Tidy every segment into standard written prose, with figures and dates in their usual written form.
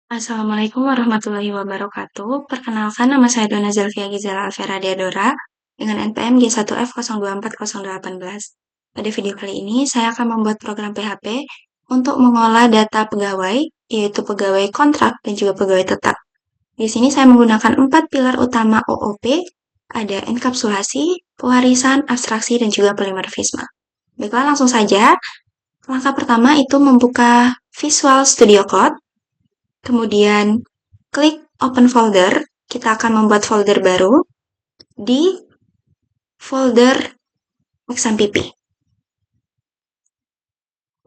Assalamualaikum warahmatullahi wabarakatuh. Perkenalkan, nama saya Dona Zelvia Gizela Alvera Diadora dengan NPM G1F024018. Pada video kali ini, saya akan membuat program PHP untuk mengolah data pegawai, yaitu pegawai kontrak dan juga pegawai tetap. Di sini saya menggunakan 4 pilar utama OOP, ada enkapsulasi, pewarisan, abstraksi, dan juga polimorfisme. Baiklah, langsung saja. Langkah pertama itu membuka Visual Studio Code. Kemudian klik open folder, kita akan membuat folder baru di folder XMPP.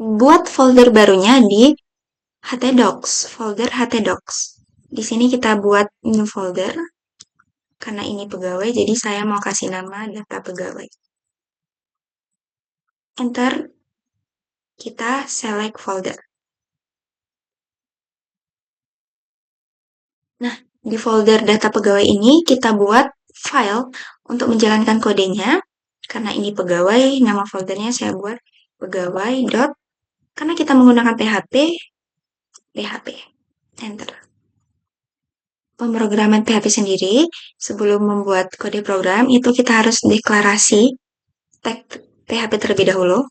Buat folder barunya di htdocs, folder htdocs. Di sini kita buat new folder, karena ini pegawai, jadi saya mau kasih nama data pegawai. Enter, kita select folder. Nah, di folder data pegawai ini kita buat file untuk menjalankan kodenya. Karena ini pegawai, nama foldernya saya buat pegawai. Karena kita menggunakan PHP, enter. Pemrograman PHP sendiri, sebelum membuat kode program, itu kita harus deklarasi tag PHP terlebih dahulu.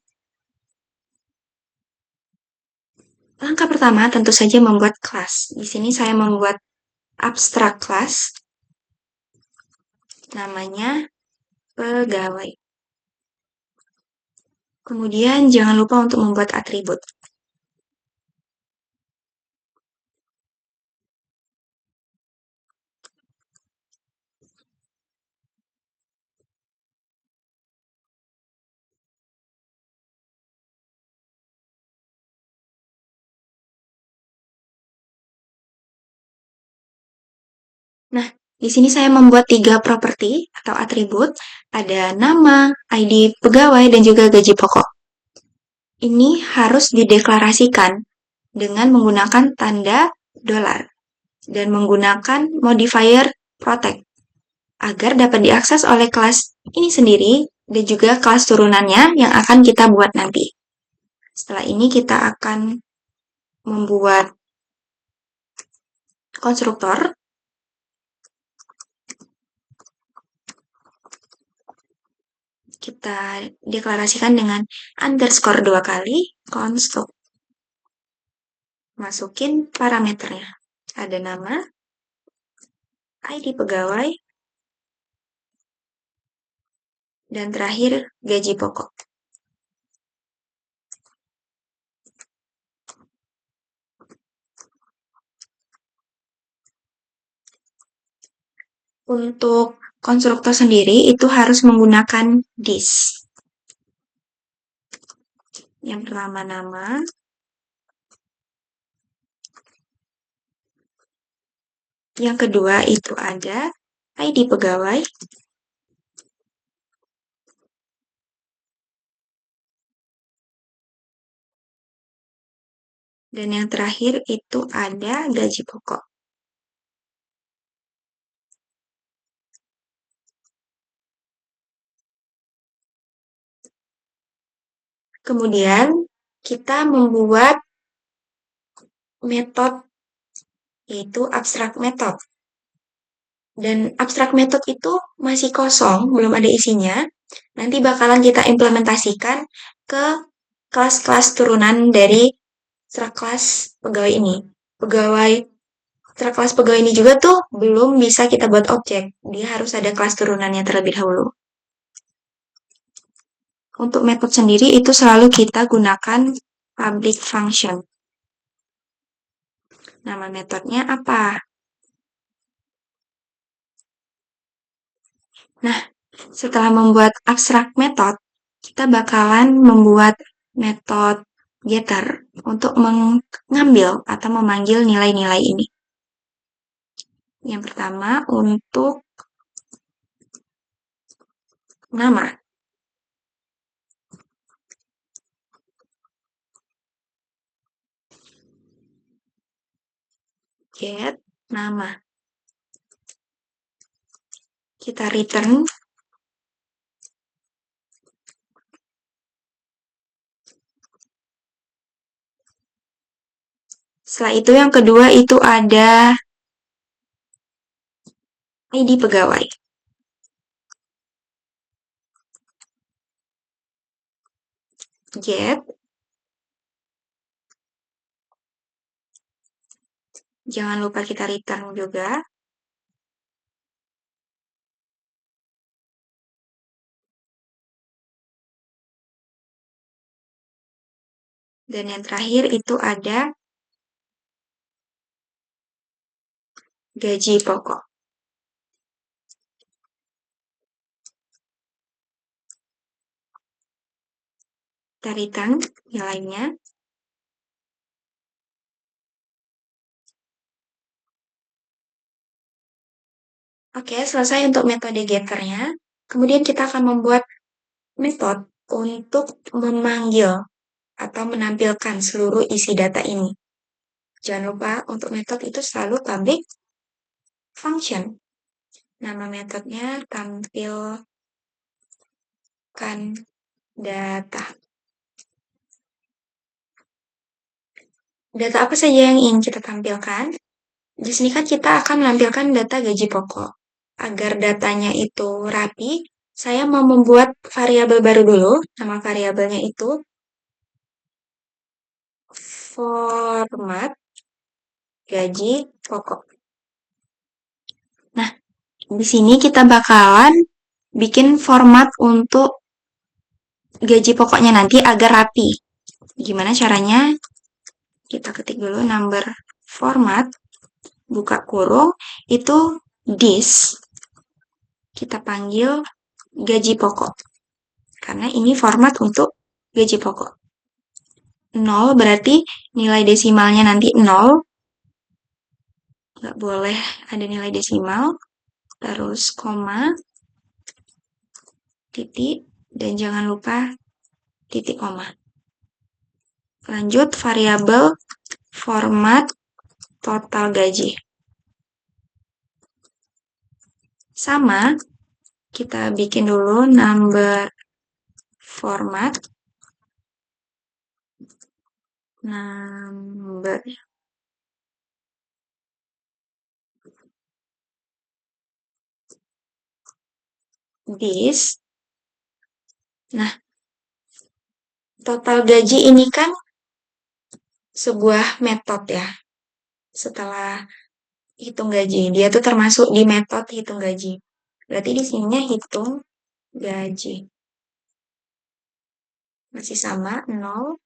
Langkah pertama tentu saja membuat kelas. Di sini saya membuat abstract class, namanya pegawai. Kemudian jangan lupa untuk membuat atribut. Nah, di sini saya membuat 3 properti atau atribut, ada nama, ID pegawai, dan juga gaji pokok. Ini harus dideklarasikan dengan menggunakan tanda dolar dan menggunakan modifier protect agar dapat diakses oleh kelas ini sendiri dan juga kelas turunannya yang akan kita buat nanti. Setelah ini kita akan membuat konstruktor. Kita deklarasikan dengan underscore 2 kali, construct. Masukin parameternya. Ada nama, ID pegawai, dan terakhir gaji pokok. Untuk konstruktor sendiri itu harus menggunakan this. Yang pertama nama, yang kedua itu ada ID pegawai, dan yang terakhir itu ada gaji pokok. Kemudian kita membuat metode yaitu abstract method. Dan abstract method itu masih kosong, belum ada isinya. Nanti bakalan kita implementasikan ke kelas-kelas turunan dari abstract class pegawai ini. Abstract class pegawai ini juga tuh belum bisa kita buat objek. Dia harus ada kelas turunannya terlebih dahulu. Untuk metode sendiri itu selalu kita gunakan public function. Nama metodenya apa? Nah, setelah membuat abstract method, kita bakalan membuat metode getter untuk mengambil atau memanggil nilai-nilai ini. Yang pertama untuk nama. Get nama. Kita return Setelah itu yang kedua itu ada ID pegawai. Get. Jangan lupa kita return juga. Dan yang terakhir itu ada gaji pokok. Kita return nilainya. Oke, selesai untuk metode getternya. Kemudian kita akan membuat metode untuk memanggil atau menampilkan seluruh isi data ini. Jangan lupa untuk metode itu selalu public function. Nama metodenya tampilkan data. Data apa saja yang ingin kita tampilkan? Di sini kan kita akan menampilkan data gaji pokok. Agar datanya itu rapi, saya mau membuat variabel baru dulu. Nama variabelnya itu format gaji pokok. Nah, di sini kita bakalan bikin format untuk gaji pokoknya nanti agar rapi. Gimana caranya? Kita ketik dulu number format, buka kurung, itu this. Kita panggil gaji pokok. Karena ini format untuk gaji pokok. 0 berarti nilai desimalnya nanti 0. Nggak boleh ada nilai desimal. Terus koma, titik, dan jangan lupa titik koma. Lanjut variabel format total gaji. Sama, kita bikin dulu number format. Number this. Nah, total gaji ini kan sebuah metode ya. Setelah hitung gaji, dia tuh termasuk di metode hitung gaji. Berarti di sininya hitung gaji. Masih sama, 0.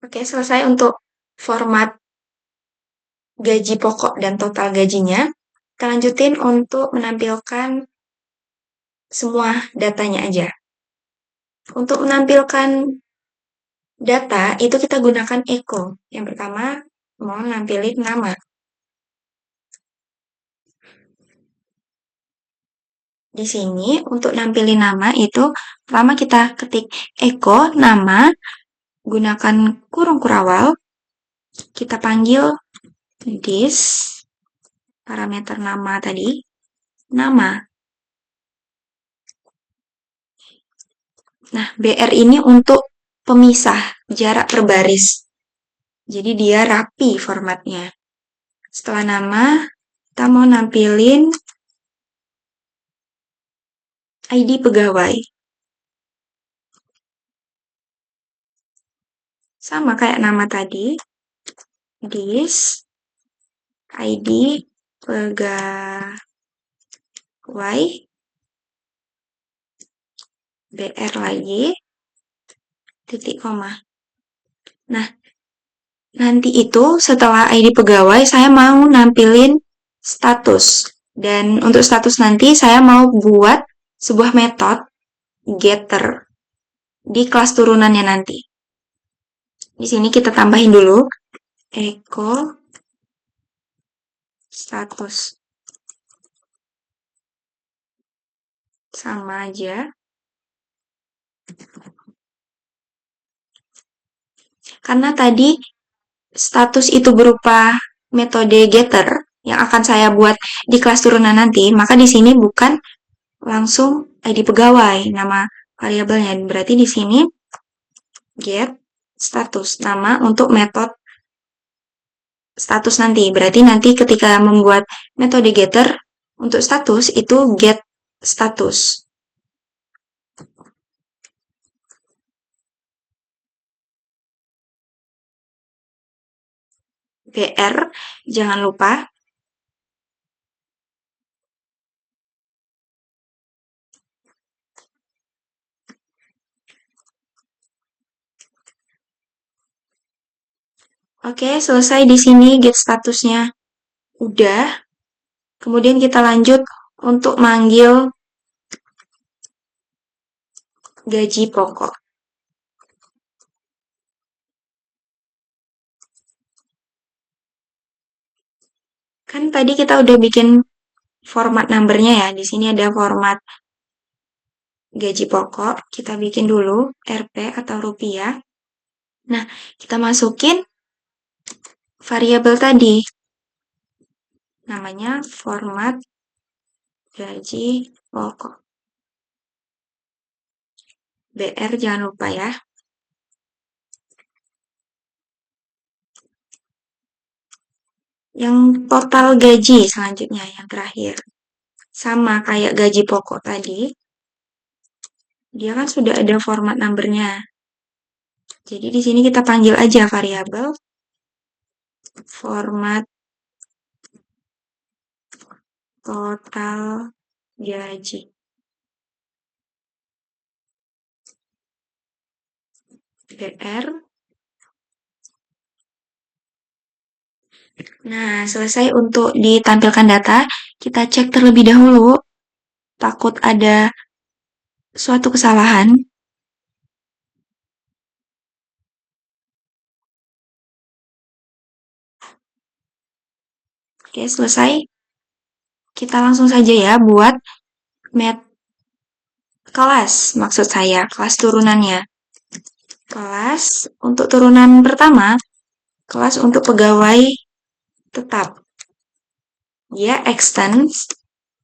Oke, selesai untuk format gaji pokok dan total gajinya. Kita lanjutin untuk menampilkan semua datanya aja. Untuk menampilkan data, itu kita gunakan echo. Yang pertama, mau nampilin nama. Di sini, untuk nampilin nama itu, pertama kita ketik echo, nama, gunakan kurung kurawal, kita panggil this, parameter nama tadi, nama. Nah, BR ini untuk pemisah jarak per baris. Jadi dia rapi formatnya. Setelah nama, kita mau nampilin ID pegawai. Sama kayak nama tadi. This, ID pegawai, BR lagi, titik koma. Nah, nanti itu setelah ID pegawai, saya mau nampilin status. Dan untuk status nanti, saya mau buat sebuah metode getter di kelas turunannya nanti. Di sini kita tambahin dulu echo status. Sama aja. Karena tadi status itu berupa metode getter, yang akan saya buat di kelas turunan nanti, maka di sini bukan langsung ID pegawai, nama variabelnya. Berarti di sini get status, nama untuk metode status nanti. Berarti nanti ketika membuat metode getter untuk status itu get status. BR, jangan lupa. Oke, selesai di sini get statusnya. Udah. Kemudian kita lanjut untuk manggil gaji pokok. Kan tadi kita udah bikin format numbernya ya. Di sini ada format gaji pokok. Kita bikin dulu Rp atau rupiah. Nah, kita masukin variabel tadi. Namanya format gaji pokok. BR jangan lupa ya. Yang total gaji selanjutnya yang terakhir. Sama kayak gaji pokok tadi. Dia kan sudah ada format numbernya. Jadi di sini kita panggil aja variabel format total gaji. BR. Nah, selesai untuk ditampilkan data. Kita cek terlebih dahulu. Takut ada suatu kesalahan. Oke, selesai. Kita langsung saja ya buat kelas, maksud saya, kelas turunannya. Kelas untuk turunan pertama, kelas untuk pegawai tetap. Dia extend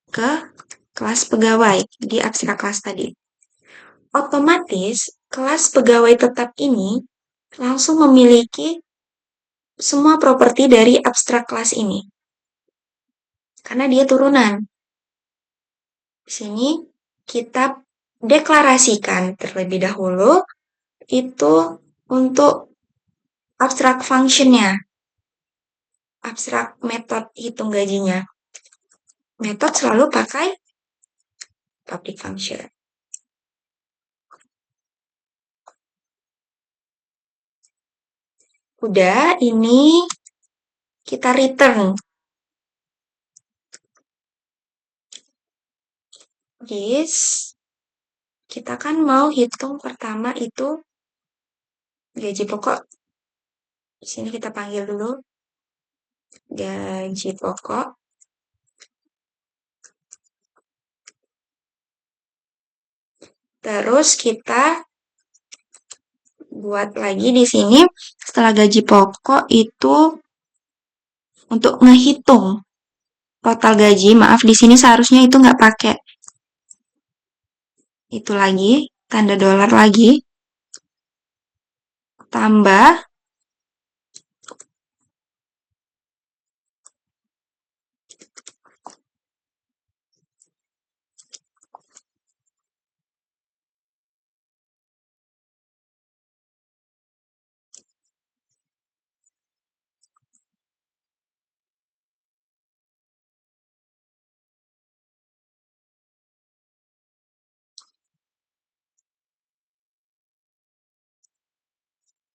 ke kelas pegawai di abstrak kelas tadi. Otomatis, kelas pegawai tetap ini langsung memiliki semua properti dari abstrak kelas ini. Karena dia turunan. Di sini kita deklarasikan terlebih dahulu itu untuk abstrak function-nya. Abstrak metode hitung gajinya. Metode selalu pakai public function. Udah, ini kita return. This, kita kan mau hitung pertama itu gaji pokok. Di sini kita panggil dulu gaji pokok. Terus kita buat lagi di sini setelah gaji pokok itu untuk ngehitung total gaji. Maaf, di sini seharusnya itu nggak pakai itu lagi, tanda dolar lagi, tambah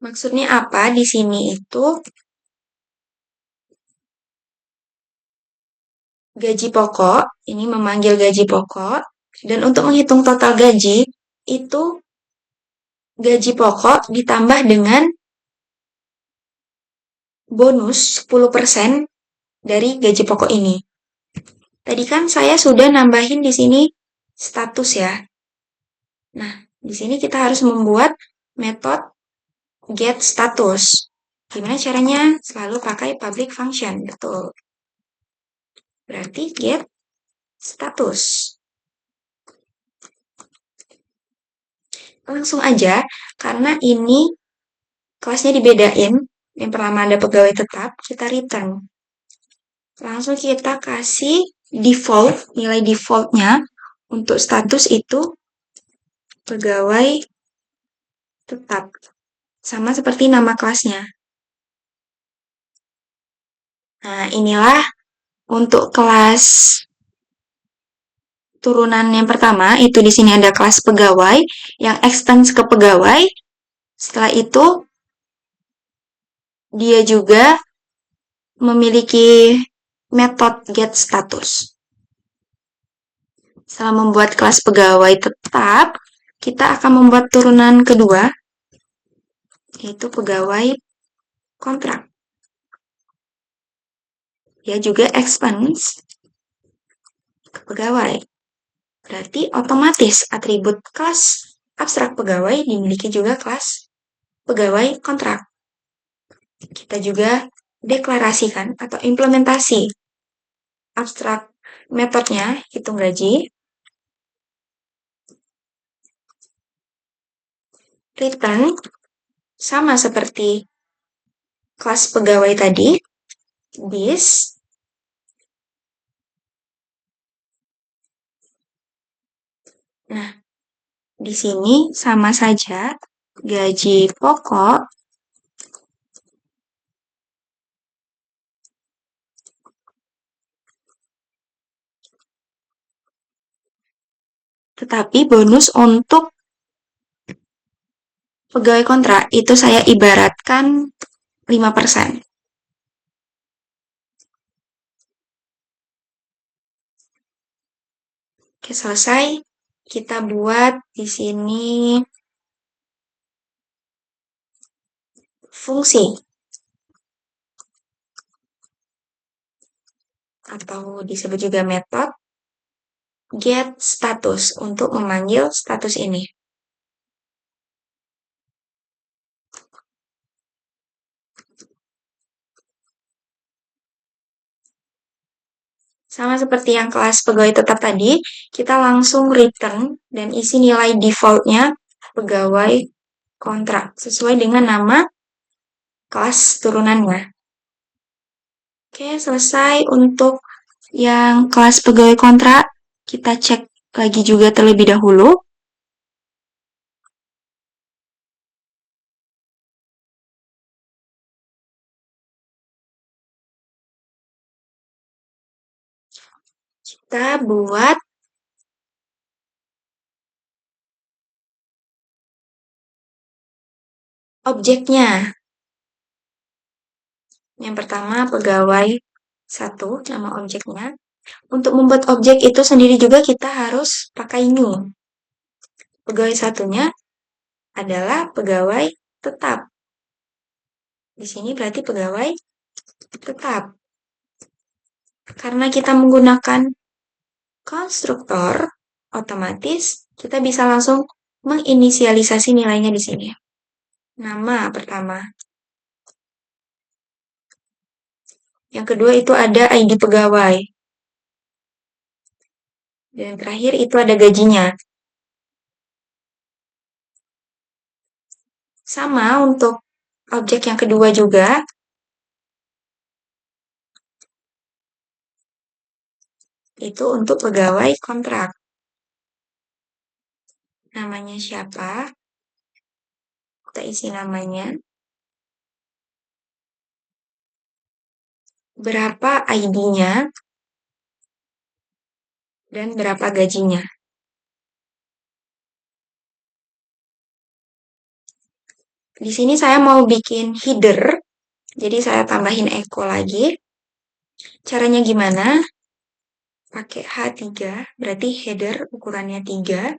maksudnya apa di sini itu gaji pokok, ini memanggil gaji pokok, dan untuk menghitung total gaji, itu gaji pokok ditambah dengan bonus 10% dari gaji pokok ini. Tadi kan saya sudah nambahin di sini status ya. Nah, di sini kita harus membuat metode get status. Gimana caranya? Selalu pakai public function, betul. berarti get status. Langsung aja, karena ini kelasnya dibedain. Yang pertama ada pegawai tetap, kita return. Langsung kita kasih default, nilai defaultnya untuk status itu pegawai tetap. Sama seperti nama kelasnya. Nah, inilah untuk kelas turunan yang pertama, itu di sini ada kelas pegawai yang extends ke pegawai. Setelah itu, dia juga memiliki metode getStatus. Setelah membuat kelas pegawai tetap, kita akan membuat turunan kedua, yaitu pegawai kontrak. Dia juga expands ke pegawai. Berarti otomatis atribut kelas abstrak pegawai dimiliki juga kelas pegawai kontrak. Kita juga deklarasikan atau implementasi abstrak metodenya hitung gaji. Return sama seperti kelas pegawai tadi, this. Nah, di sini sama saja gaji pokok tetapi bonus untuk pegawai kontrak itu saya ibaratkan 5%. Oke, selesai. Kita buat di sini fungsi atau disebut juga metode getStatus untuk memanggil status ini. Sama seperti yang kelas pegawai tetap tadi, kita langsung return dan isi nilai defaultnya pegawai kontrak sesuai dengan nama kelas turunannya. Oke, selesai untuk yang kelas pegawai kontrak. Kita cek lagi juga terlebih dahulu. Kita buat objeknya. Yang pertama pegawai 1, nama objeknya. Untuk membuat objek itu sendiri juga kita harus pakai new. Pegawai satunya adalah pegawai tetap. Di sini berarti pegawai tetap. Karena kita menggunakan konstruktor, otomatis kita bisa langsung menginisialisasi nilainya di sini. Nama pertama. Yang kedua itu ada ID pegawai. Dan yang terakhir itu ada gajinya. Sama untuk objek yang kedua juga. Itu untuk pegawai kontrak. Namanya siapa? Kita isi namanya. Berapa ID-nya? Dan berapa gajinya. Di sini saya mau bikin header, jadi saya tambahin echo lagi. Caranya gimana? Pakai H3, berarti header ukurannya 3.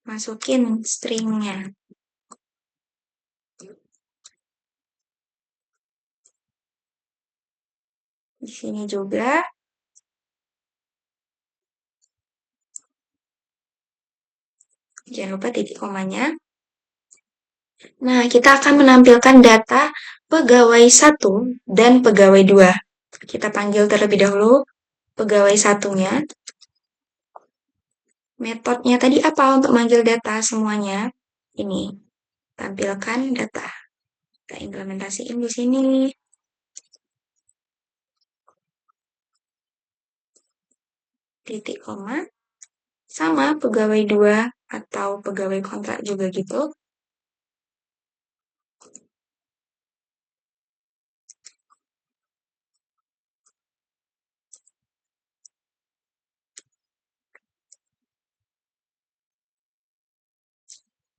Masukin stringnya. Di sini juga. Jangan lupa titik komanya. Nah, kita akan menampilkan data pegawai 1 dan pegawai 2. Kita panggil terlebih dahulu pegawai satunya. Metodenya tadi apa untuk manggil data semuanya? Ini, tampilkan data. Kita implementasiin di sini. Titik koma. Sama pegawai 2 atau pegawai kontrak juga gitu.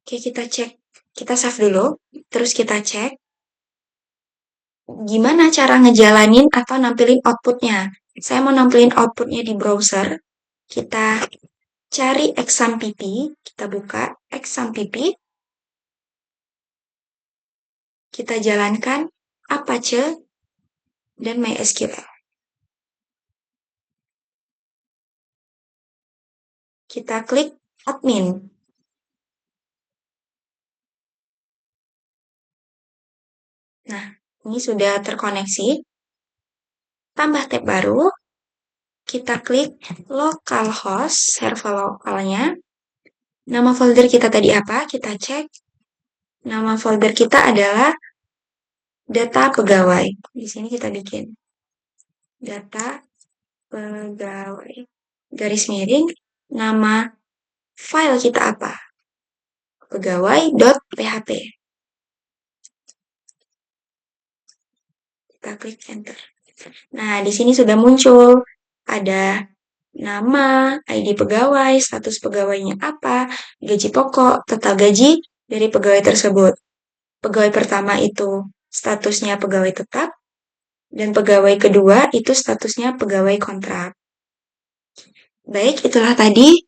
Oke, kita cek. Kita save dulu. Terus kita cek gimana cara ngejalanin atau nampilin outputnya. Saya mau nampilin outputnya di browser. Kita cari exampp, kita buka exampp, kita jalankan Apache dan MySQL. Kita klik admin. Nah, ini sudah terkoneksi. Tambah tab baru, kita klik localhost, server lokalnya. Nama folder kita tadi apa? Kita cek. Nama folder kita adalah data pegawai. Di sini kita bikin data pegawai. Garis miring, nama file kita apa? Pegawai.php. Kita klik enter. Nah, di sini sudah muncul ada nama, ID pegawai, status pegawainya apa, gaji pokok, total gaji dari pegawai tersebut. Pegawai pertama itu statusnya pegawai tetap, dan pegawai kedua itu statusnya pegawai kontrak. Baik, itulah tadi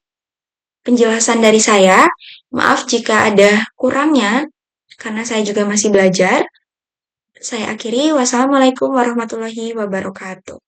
penjelasan dari saya. Maaf jika ada kurangnya, karena saya juga masih belajar. Saya akhiri, wassalamualaikum warahmatullahi wabarakatuh.